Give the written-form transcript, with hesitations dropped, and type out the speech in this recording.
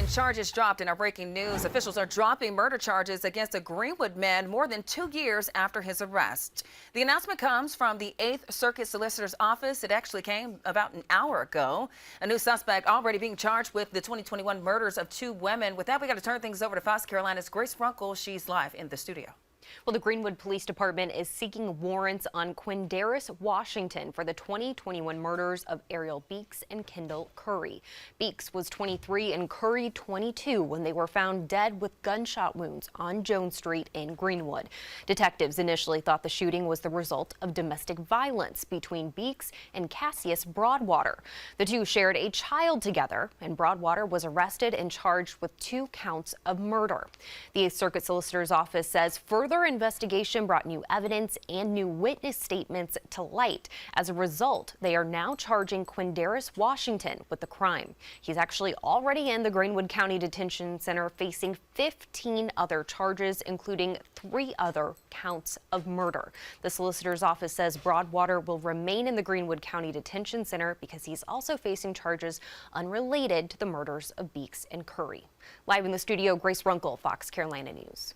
And charges dropped in our breaking news. Officials are dropping murder charges against a Greenwood man more than 2 years after his arrest. The announcement comes from the 8th Circuit Solicitor's Office. It actually came about an hour ago. A new suspect already being charged with the 2021 murders of 2 women. With that, we got to turn things over to Fox Carolina's Grace Runkle. She's live in the studio. Well, the Greenwood Police Department is seeking warrants on Kyndall, Washington for the 2021 murders of Ariel Beeks and Kyndall Curry. Beeks was 23 and Curry 22 when they were found dead with gunshot wounds on Jones Street in Greenwood. Detectives initially thought the shooting was the result of domestic violence between Beeks and Cassius Broadwater. The two shared a child together, and Broadwater was arrested and charged with 2 counts of murder. The 8th Circuit Solicitor's Office says further investigation brought new evidence and new witness statements to light. As a result, they are now charging Kyndall, Washington with the crime. He's actually already in the Greenwood County Detention Center facing 15 other charges, including 3 other counts of murder. The solicitor's office says Broadwater will remain in the Greenwood County Detention Center because he's also facing charges unrelated to the murders of Beeks and Curry. Live in the studio, Grace Runkle, Fox Carolina News.